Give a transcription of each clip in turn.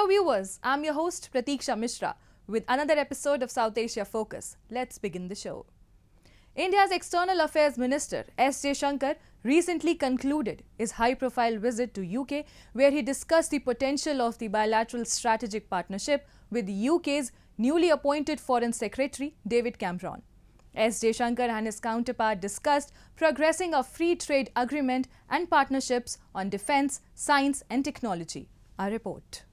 Hello viewers, I'm your host Pratiksha Mishra with another episode of South Asia Focus. Let's begin the show. India's External Affairs Minister S. Jaishankar recently concluded his high-profile visit to UK, where he discussed the potential of the bilateral strategic partnership with the UK's newly appointed Foreign Secretary David Cameron. S. Jaishankar and his counterpart discussed progressing a free trade agreement and partnerships on defence, science and technology. A report.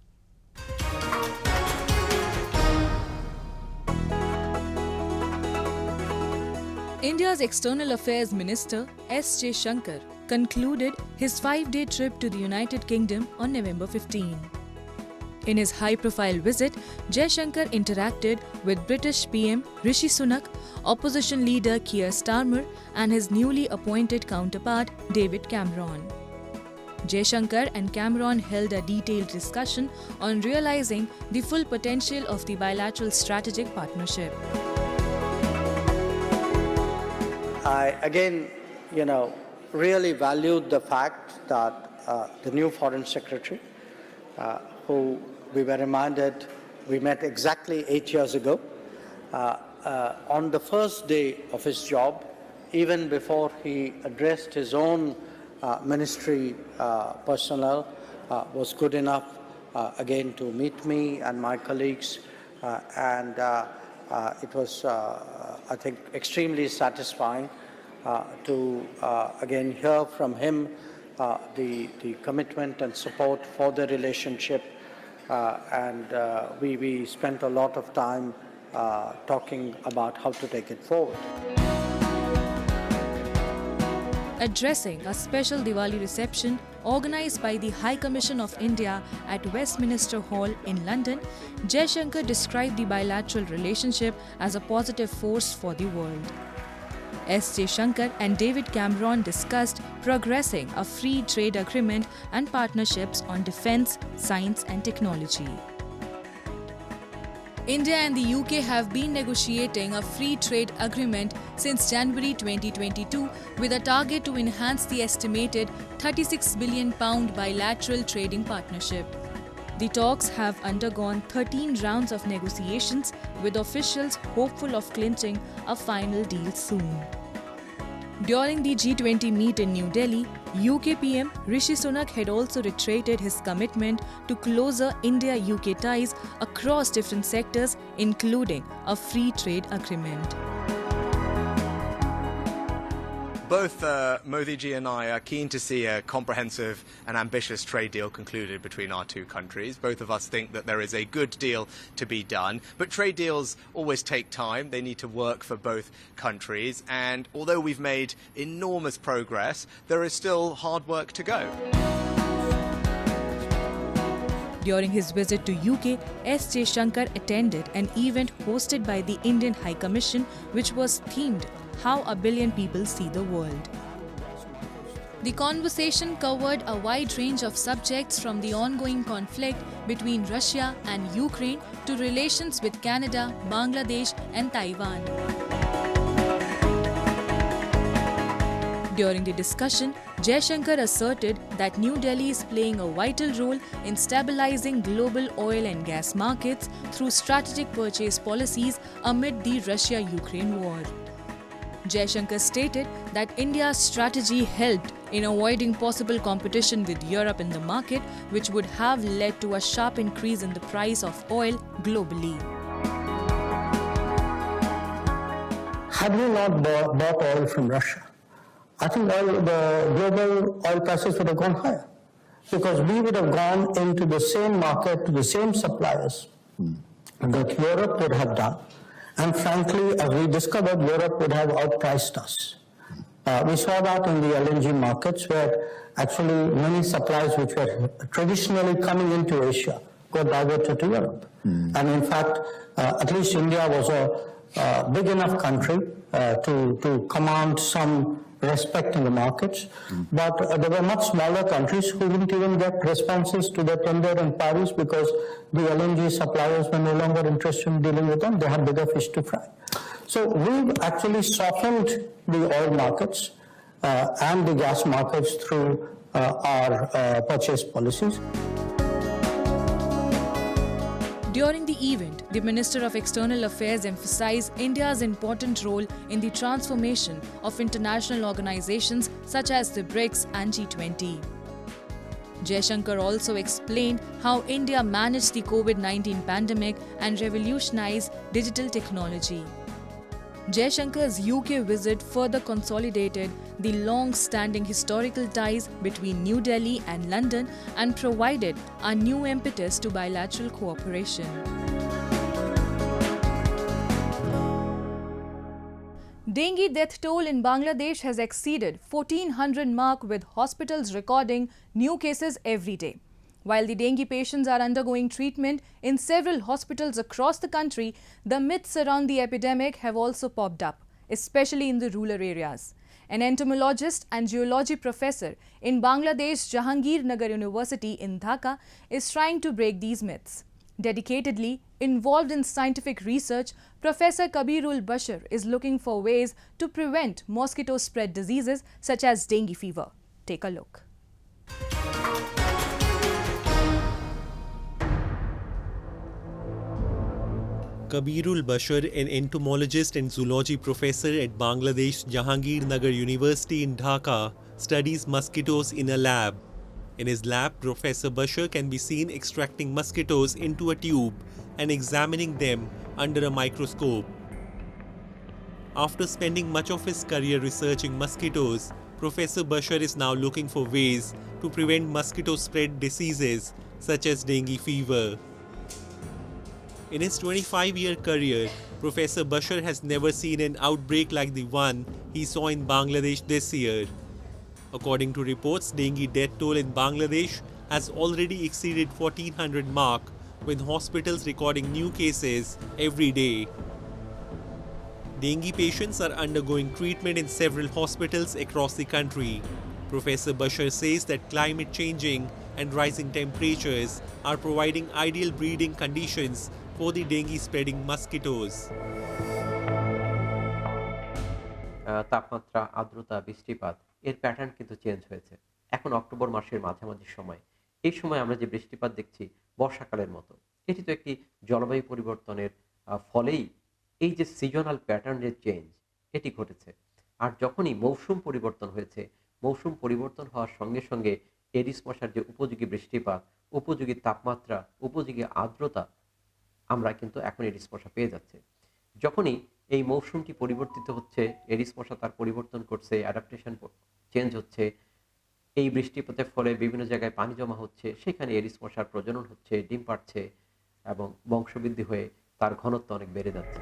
India's External Affairs Minister S. Jaishankar concluded his 5-day trip to the United Kingdom on November 15. In his high-profile visit, Jaishankar interacted with British PM Rishi Sunak, opposition leader Keir Starmer and his newly appointed counterpart David Cameron. Jaishankar and Cameron held a detailed discussion on realizing the full potential of the bilateral strategic partnership. I again, really valued the fact that the new Foreign Secretary, who we were reminded we met exactly 8 years ago, on the first day of his job, even before he addressed his own ministry personnel, was good enough again to meet me and my colleagues, and it was, I think, extremely satisfying to again hear from him the commitment and support for the relationship, and we spent a lot of time talking about how to take it forward. Addressing a special Diwali reception organized by the High Commission of India at Westminster Hall in London, Jaishankar described the bilateral relationship as a positive force for the world. S. Jaishankar and David Cameron discussed progressing a free trade agreement and partnerships on defence, science and technology. India and the UK have been negotiating a free trade agreement since January 2022 with a target to enhance the estimated £36 billion bilateral trading partnership. The talks have undergone 13 rounds of negotiations, with officials hopeful of clinching a final deal soon. During the G20 meet in New Delhi, UK PM Rishi Sunak had also reiterated his commitment to closer India-UK ties across different sectors, including a free trade agreement. Both Modi ji and I are keen to see a comprehensive and ambitious trade deal concluded between our two countries. Both of us think that there is a good deal to be done, but trade deals always take time. They need to work for both countries, and although we've made enormous progress, there is still hard work to go. During his visit to UK, S. Jaishankar attended an event hosted by the Indian High Commission, which was themed How a Billion People See the World. The conversation covered a wide range of subjects, from the ongoing conflict between Russia and Ukraine to relations with Canada, Bangladesh and Taiwan. During the discussion, Jaishankar asserted that New Delhi is playing a vital role in stabilizing global oil and gas markets through strategic purchase policies amid the Russia-Ukraine war. Jaishankar stated that India's strategy helped in avoiding possible competition with Europe in the market, which would have led to a sharp increase in the price of oil globally. Had we not bought oil from Russia, I think the global oil prices would have gone higher, because we would have gone into the same market, to the same suppliers that Europe would have done. And frankly, as we discovered, Europe would have outpriced us. We saw that in the LNG markets, where actually many supplies which were traditionally coming into Asia got diverted to Europe. And in fact, at least India was a big enough country to command some respect in the markets, but there were much smaller countries who didn't even get responses to their tender inquiries because the LNG suppliers were no longer interested in dealing with them. They had bigger fish to fry. So we've actually softened the oil markets and the gas markets through our purchase policies. During the event, the Minister of External Affairs emphasized India's important role in the transformation of international organizations such as the BRICS and G20. Jaishankar also explained how India managed the COVID-19 pandemic and revolutionized digital technology. Jaishankar's UK visit further consolidated the long-standing historical ties between New Delhi and London and provided a new impetus to bilateral cooperation. Dengue death toll in Bangladesh has exceeded 1400 mark, with hospitals recording new cases every day. While the dengue patients are undergoing treatment in several hospitals across the country, the myths around the epidemic have also popped up, especially in the rural areas. An entomologist and zoology professor in Bangladesh Jahangirnagar University in Dhaka is trying to break these myths. Dedicatedly involved in scientific research, Professor Kabirul Bashar is looking for ways to prevent mosquito-spread diseases such as dengue fever. Take a look. Kabirul Bashar, an entomologist and zoology professor at Bangladesh Jahangirnagar University in Dhaka, studies mosquitoes in a lab. In his lab, Professor Bashar can be seen extracting mosquitoes into a tube and examining them under a microscope. After spending much of his career researching mosquitoes, Professor Bashar is now looking for ways to prevent mosquito-spread diseases such as dengue fever. In his 25-year career, Professor Bashar has never seen an outbreak like the one he saw in Bangladesh this year. According to reports, dengue death toll in Bangladesh has already exceeded 1400 mark, with hospitals recording new cases every day. Dengue patients are undergoing treatment in several hospitals across the country. Professor Bashar says that climate changing and rising temperatures are providing ideal breeding conditions for the dengue-spreading mosquitoes. তাপমাত্রা, আর্দ্রতা, বৃষ্টিপাত এর pattern কিন্তু change হয়েছে। এখন October মাসের মাঝামাঝি সময়, এই সময় আমরা যে বৃষ্টিপাত দেখছি বর্ষাকালের মতো। এটি তো একটি জলবায়ু পরিবর্তনের ফলেই এই যে সিজনাল প্যাটার্নের চেঞ্জ এটি ঘটেছে। আর যখনই মৌসুম পরিবর্তন হয়েছে, মৌসুম পরিবর্তন হওয়ার সঙ্গে সঙ্গে এডিস মশার যে উপযোগী বৃষ্টিপাত, উপযোগী তাপমাত্রা, উপযোগী আর্দ্রতা, আমরা কিন্তু এখন এডিস মশা পেয়ে যাচ্ছে। যখনই এই মৌসুমটি পরিবর্তিত হচ্ছে, এডিস মশা তার পরিবর্তন করছে, অ্যাডাপ্টেশন চেঞ্জ হচ্ছে, এই বৃষ্টিপাতের ফলে বিভিন্ন জায়গায় পানি জমা হচ্ছে, সেখানে এডিস মশার প্রজনন হচ্ছে, ডিম পাড়ছে এবং বংশবৃদ্ধি হয়ে তার ঘনত্ব অনেক বেড়ে যাচ্ছে।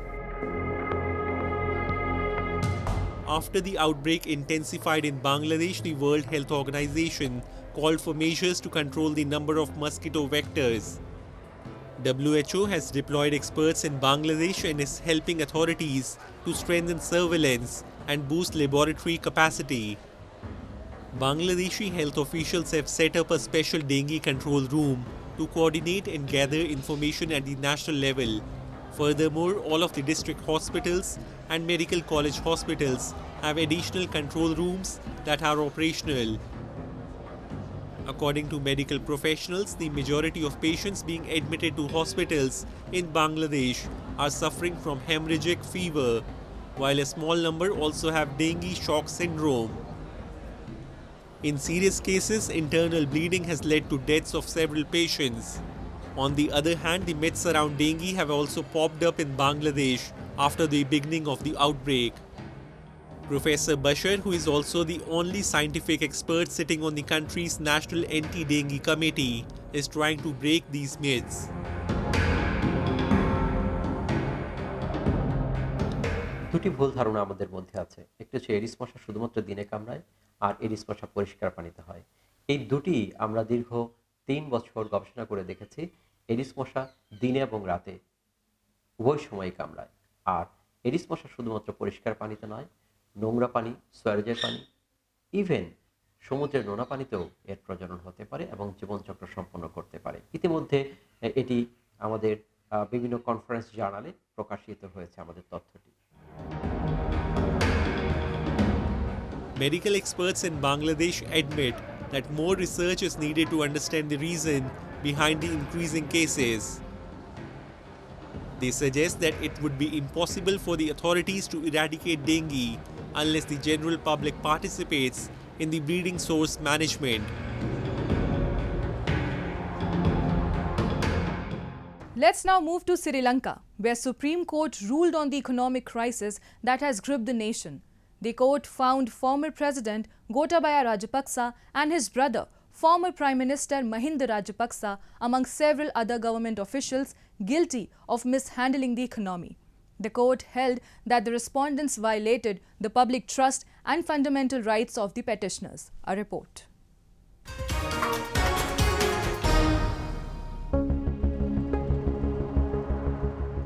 After the outbreak intensified in Bangladesh, the World Health Organization called for measures to control the number of mosquito vectors. WHO has deployed experts in Bangladesh and is helping authorities to strengthen surveillance and boost laboratory capacity. Bangladeshi health officials have set up a special dengue control room to coordinate and gather information at the national level. Furthermore, all of the district hospitals and medical college hospitals have additional control rooms that are operational. According to medical professionals, the majority of patients being admitted to hospitals in Bangladesh are suffering from hemorrhagic fever, while a small number also have dengue shock syndrome. In serious cases, internal bleeding has led to deaths of several patients. On the other hand, the myths around dengue have also popped up in Bangladesh after the beginning of the outbreak. Professor Bashar, who is also the only scientific expert sitting on the country's National Anti-Dengue Committee, is trying to break these myths. দুটি ভুল ধারণা আমাদের মধ্যে আছে। একটি হচ্ছে Aedes মশা শুধুমাত্র দিনে কামড়ায়, আর এডিস মশা পরিষ্কার পানিতে হয়। এই দুটি আমরা দীর্ঘ 3 বছর গবেষণা করে দেখেছি। এডিস মশা দিনে এবং রাতে উভয় সময় কামড়ায়। আর এডিস মশা শুধুমাত্র পরিষ্কার পানিতে নয়, নোংরা পানি, সোয়ারেজের পানি, ইভেন সমুদ্রের নোনা পানিতেও এর প্রজনন হতে পারে এবং জীবনচক্র সম্পন্ন করতে পারে। ইতিমধ্যে এটি আমাদের বিভিন্ন কনফারেন্স জার্নালে প্রকাশিত হয়েছে আমাদের তথ্যটি। Medical experts in Bangladesh admit that more research is needed to understand the reason behind the increasing cases. They suggest that it would be impossible for the authorities to eradicate dengue unless the general public participates in the breeding source management. Let's now move to Sri Lanka, where Supreme Court ruled on the economic crisis that has gripped the nation. The court found former President Gotabaya Rajapaksa and his brother, former Prime Minister Mahinda Rajapaksa, among several other government officials, guilty of mishandling the economy. The court held that the respondents violated the public trust and fundamental rights of the petitioners. A report.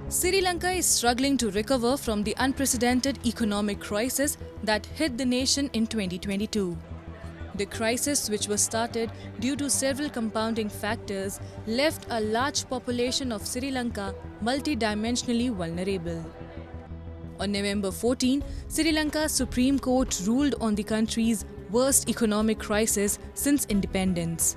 Sri Lanka is struggling to recover from the unprecedented economic crisis that hit the nation in 2022. The crisis, which was started due to several compounding factors, left a large population of Sri Lanka multidimensionally vulnerable. On November 14, Sri Lanka's Supreme Court ruled on the country's worst economic crisis since independence.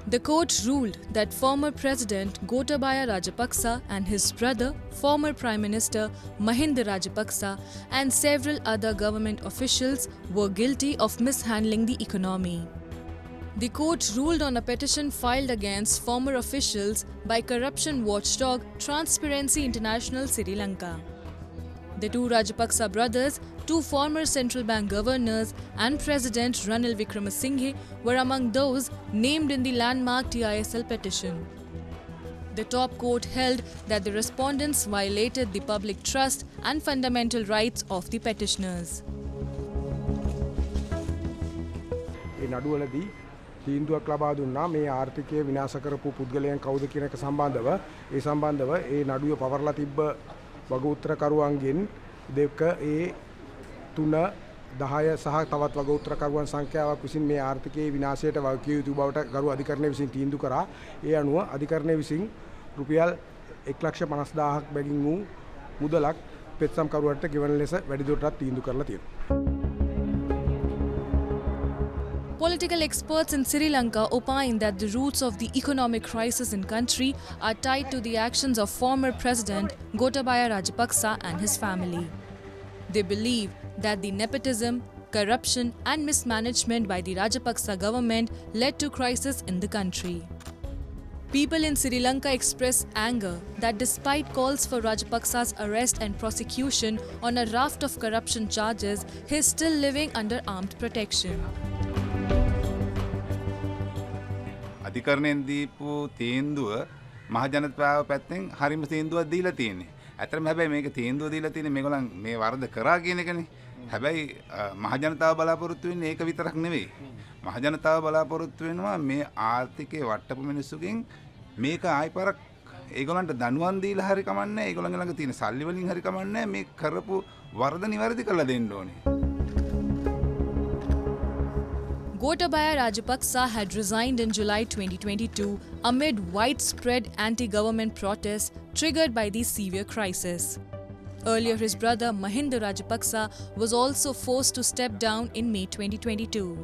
The court ruled that former President Gotabaya Rajapaksa and his brother, former Prime Minister Mahinda Rajapaksa, and several other government officials were guilty of mishandling the economy. The court ruled on a petition filed against former officials by corruption watchdog Transparency International Sri Lanka. The two Rajapaksa brothers, two former central bank governors, and President Ranil Wickremesinghe were among those named in the landmark TISL petition. The top court held that the respondents violated the public trust and fundamental rights of the petitioners. තීන්දුවක් ලබා දුන්නා මේ ආර්ථිකය විනාශ කරපු පුද්ගලයන් කවුද කියන එක සම්බන්ධව ඒ සම්බන්ධව ඒ නඩුව පවර්ලා තිබ්බ වගඋත්තරකරුවන්ගෙන් දෙක ඒ 3 10 සහ තවත් වගඋත්තරකරුවන් සංඛ්‍යාවක් විසින් මේ ආර්ථිකයේ විනාශයට වගකිය යුතු බවට ගරු අධිකරණය විසින් තීන්දුව කරා. ඒ අනුව අධිකරණය විසින් රුපියල් 1,50,000ක් බැගින් වූ මුදලක් පෙත්සම්කරුවන්ට ගෙවන ලෙස වැඩිදුරටත් තීන්දුව කරලා තියෙනවා. Political experts in Sri Lanka opine that the roots of the economic crisis in country are tied to the actions of former President Gotabaya Rajapaksa and his family. They believe that the nepotism, corruption and mismanagement by the Rajapaksa government led to crisis in the country. People in Sri Lanka express anger that despite calls for Rajapaksa's arrest and prosecution on a raft of corruption charges, he is still living under armed protection. අධිකරණයෙන් දීපු තීන්දුව මහ ජනතාව පැත්තෙන් හරිම තීන්දුවක් දීලා තියෙන්නේ. ඇත්තටම හැබැයි මේක තීන්දුව දීලා තියෙන්නේ මේගොල්ලන් මේ වරද කරා කියන එකනේ. හැබැයි මහ ජනතාව බලාපොරොත්තු වෙන්නේ ඒක විතරක් නෙවෙයි. මහ ජනතාව බලාපොරොත්තු වෙනවා මේ ආර්ථිකයේ වට්ටපු මිනිස්සුකින් මේක ආයි පාරක් ඒගොල්ලන්ට දනුවම් දීලා හරි කමන්නේ. ඒගොල්ලන්ගේ ළඟ තියෙන සල්ලි වලින් හරි කමන්නේ. මේ කරපු වරද නිවැරදි කරලා දෙන්න ඕනේ. Gotabaya Rajapaksa had resigned in July 2022 amid widespread anti-government protests triggered by the severe crisis. Earlier, his brother Mahinda Rajapaksa was also forced to step down in May 2022.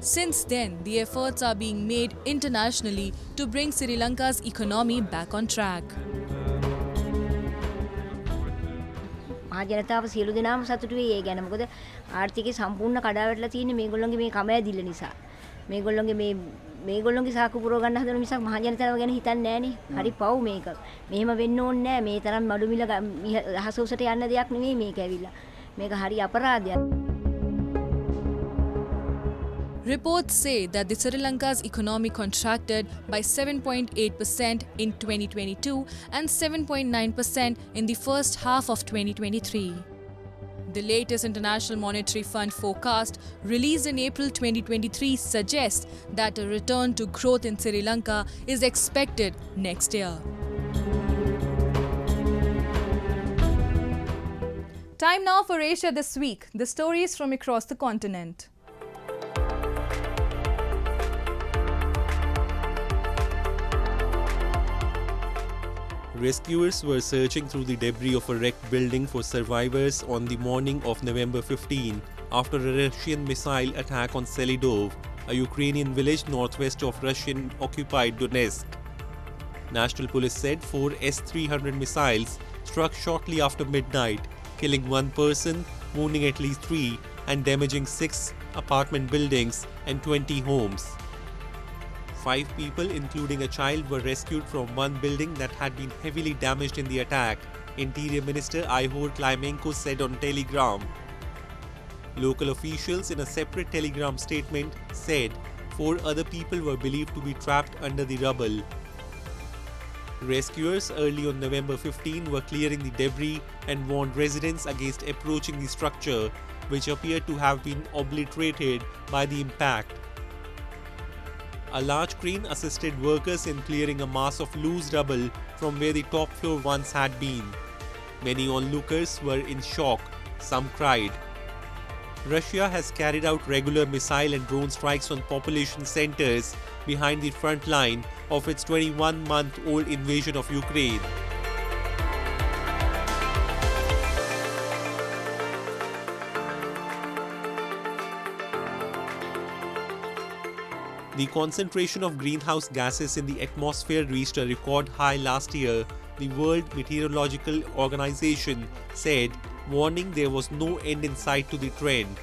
Since then, the efforts are being made internationally to bring Sri Lanka's economy back on track. මහ ජනතාව සියලු දෙනාම සතුටු වෙයි ඒ ගැන. මොකද ආර්ථිකය සම්පූර්ණ කඩාවැටලා තියෙන්නේ මේගොල්ලන්ගේ මේ කමැදිල්ල නිසා. මේගොල්ලන්ගේ සාකු පුරව ගන්න හදන මිසක් මහ ජනතාව ගැන හිතන්නේ නැහනේ. හරි පව් මේක. මෙහෙම වෙන්න ඕනේ නැහැ. මේ තරම් බඩු මිල අහස උසට යන්න දෙයක් නෙවෙයි මේක ඇවිල්ලා. මේක හරි අපරාධයක්. Reports say that the Sri Lanka's economy contracted by 7.8% in 2022 and 7.9% in the first half of 2023. The latest International Monetary Fund forecast released in April 2023 suggests that a return to growth in Sri Lanka is expected next year. Time now for Asia This Week, the stories from across the continent. Rescuers were searching through the debris of a wrecked building for survivors on the morning of November 15 after a Russian missile attack on Selidov, a Ukrainian village northwest of Russian-occupied Donetsk. National Police said 4 S-300 missiles struck shortly after midnight, killing 1 person, wounding at least 3, and damaging 6 apartment buildings and 20 homes. 5 people, including a child, were rescued from one building that had been heavily damaged in the attack, Interior Minister Ihor Klimenko said on Telegram. Local officials in a separate Telegram statement said 4 other people were believed to be trapped under the rubble. Rescuers early on November 15 were clearing the debris and warned residents against approaching the structure, which appeared to have been obliterated by the impact. A large crane assisted workers in clearing a mass of loose rubble from where the top floor once had been. Many onlookers were in shock, some cried. Russia has carried out regular missile and drone strikes on population centers behind the front line of its 21-month-old invasion of Ukraine. The concentration of greenhouse gases in the atmosphere reached a record high last year, the World Meteorological Organization said, warning there was no end in sight to the trend.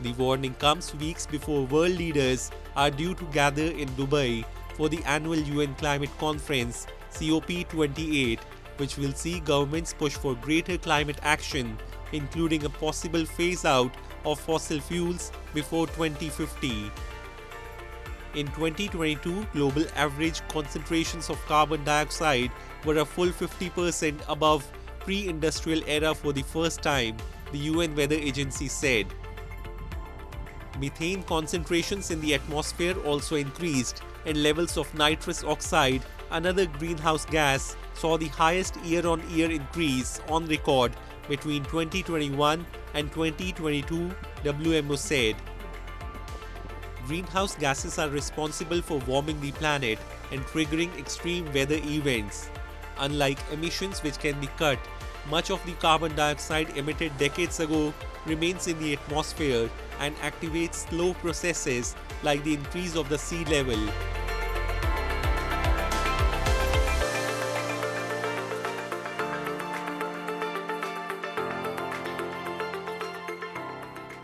The warning comes weeks before world leaders are due to gather in Dubai for the annual UN Climate Conference COP28, which will see governments push for greater climate action, including a possible phase-out of fossil fuels before 2050. In 2022, global average concentrations of carbon dioxide were a full 50% above pre-industrial era for the first time, the UN Weather Agency said. Methane concentrations in the atmosphere also increased, and levels of nitrous oxide, another greenhouse gas, saw the highest year-on-year increase on record between 2021 and 2022, WMO said. Greenhouse gases are responsible for warming the planet and triggering extreme weather events. Unlike emissions which can be cut, much of the carbon dioxide emitted decades ago remains in the atmosphere and activates slow processes like the increase of the sea level.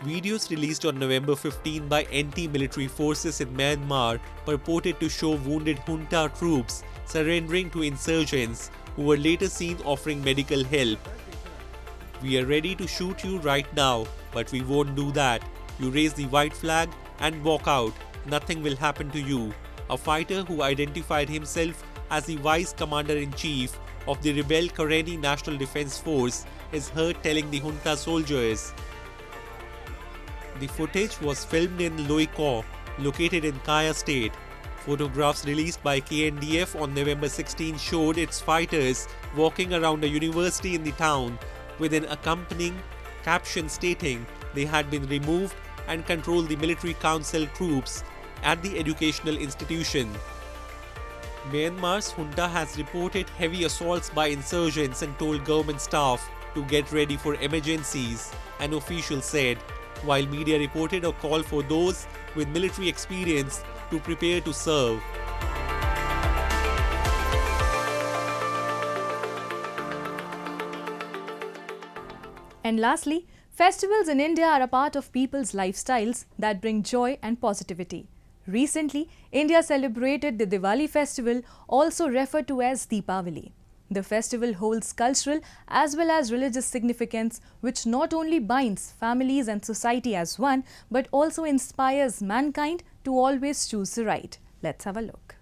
Videos released on November 15 by anti-military forces in Myanmar purported to show wounded junta troops surrendering to insurgents who were later seen offering medical help. "We are ready to shoot you right now, but we won't do that. You raise the white flag and walk out. Nothing will happen to you," a fighter who identified himself as the vice commander-in-chief of the rebel Karenni National Defense Force is heard telling the junta soldiers. The footage was filmed in Loikaw, located in Kaya State. Photographs released by KNDF on November 16 showed its fighters walking around a university in the town with an accompanying caption stating they had been removed and controlled the military council troops at the educational institution. Myanmar's junta has reported heavy assaults by insurgents and told government staff to get ready for emergencies, an official said, while media reported a call for those with military experience to prepare to serve. And lastly, festivals in India are a part of people's lifestyles that bring joy and positivity. Recently, India celebrated the Diwali festival, also referred to as Deepavali. The festival holds cultural as well as religious significance, which not only binds families and society as one, but also inspires mankind to always choose the right. Let's have a look.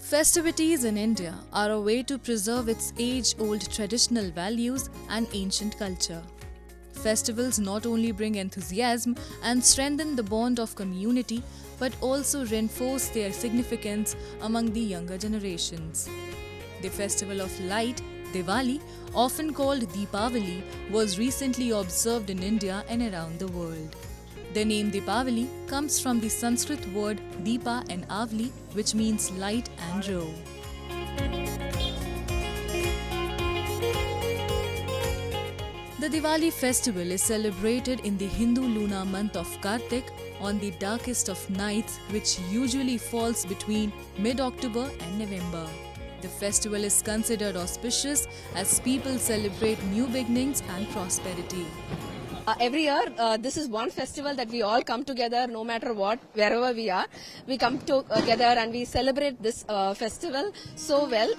Festivities in India are a way to preserve its age-old traditional values and ancient culture. Festivals not only bring enthusiasm and strengthen the bond of community, but also reinforce their significance among the younger generations. The festival of light, Diwali, often called Deepavali, was recently observed in India and around the world. The name Deepavali comes from the Sanskrit word Deepa and Avli, which means light and row. The Diwali festival is celebrated in the Hindu lunar month of Kartik on the darkest of nights, which usually falls between mid-October and November. The festival is considered auspicious as people celebrate new beginnings and prosperity. Every year, this is one festival that we all come together, no matter what, wherever we are. We come together and we celebrate this festival so well.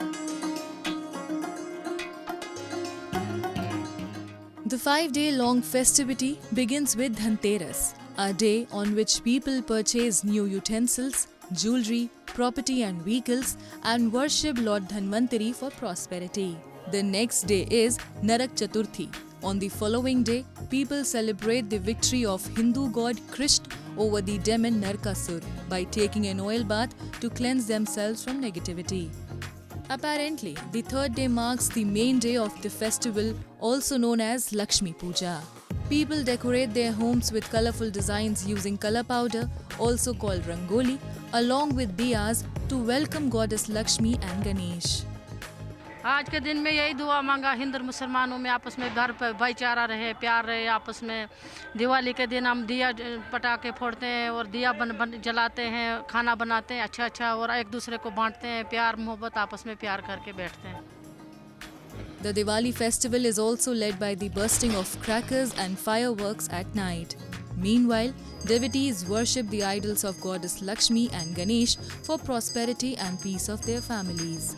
The 5-day-long festivity begins with Dhanteras, a day on which people purchase new utensils, jewelry, property and vehicles and worship Lord Dhanvantari for prosperity. The next day is Narak Chaturthi. On the following day, people celebrate the victory of Hindu god Krishna over the demon Narkasur by taking an oil bath to cleanse themselves from negativity. Apparently, the third day marks the main day of the festival, also known as Lakshmi Puja. People decorate their homes with colorful designs using color powder, also called Rangoli, along with diyas to welcome goddess Lakshmi and Ganesh. आज के दिन में यही दुआ मांगा हिंदू मुसलमानों में आपस में घर पर भाईचारा रहे, प्यार रहे आपस में। दिवाली के दिन हम दिया पटाखे फोड़ते हैं और दिया जलाते हैं, खाना बनाते हैं अच्छा और एक दूसरे को बांटते हैं, प्यार मोहब्बत आपस में प्यार करके बैठते हैं। The Diwali festival is also led by the bursting of crackers and fireworks at night. Meanwhile, devotees worship the idols of goddess Lakshmi and Ganesh for prosperity and peace of their families.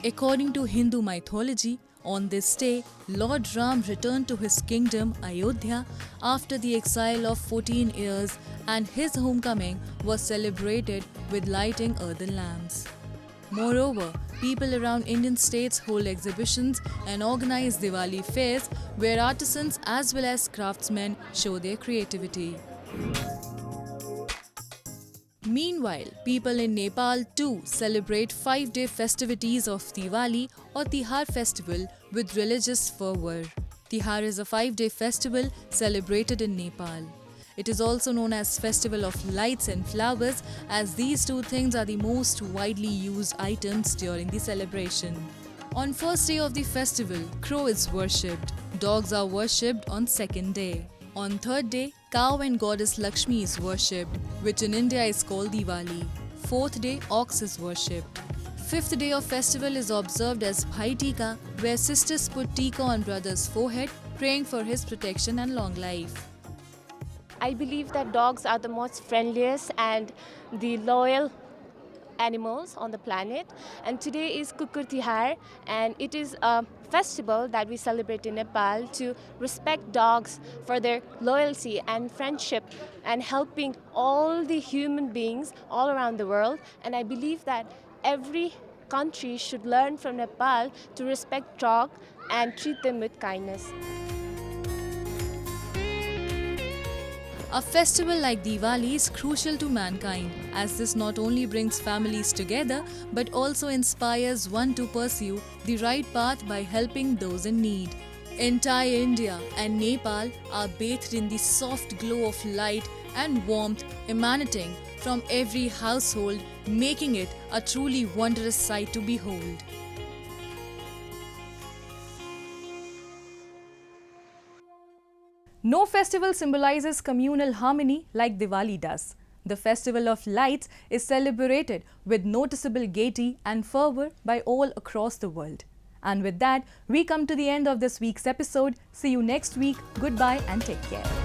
According to Hindu mythology, on this day, Lord Ram returned to his kingdom Ayodhya after the exile of 14 years, and his homecoming was celebrated with lighting earthen lamps. Moreover, people around Indian states hold exhibitions and organize Diwali fairs where artisans as well as craftsmen show their creativity. Meanwhile, people in Nepal too celebrate 5-day festivities of Diwali or Tihar festival with religious fervor. Tihar is a 5-day festival celebrated in Nepal. It is also known as Festival of Lights and Flowers, as these two things are the most widely used items during the celebration. On first day of the festival, crow is worshipped. Dogs are worshipped on second day. On third day, cow and goddess Lakshmi is worshipped, which in India is called Diwali. Fourth day, ox is worshipped. Fifth day of festival is observed as Bhai Tika, where sisters put tika on brother's forehead, praying for his protection and long life. I believe that dogs are the most friendliest and the loyal animals on the planet, and today is Kukur Tihar, and it is a festival that we celebrate in Nepal to respect dogs for their loyalty and friendship and helping all the human beings all around the world. And I believe that every country should learn from Nepal to respect dogs and treat them with kindness. A festival like Diwali is crucial to mankind, as this not only brings families together but also inspires one to pursue the right path by helping those in need. Entire India and Nepal are bathed in the soft glow of light and warmth emanating from every household, making it a truly wondrous sight to behold. No festival symbolizes communal harmony like Diwali does. The Festival of Lights is celebrated with noticeable gaiety and fervor by all across the world. And with that, we come to the end of this week's episode. See you next week. Goodbye and take care.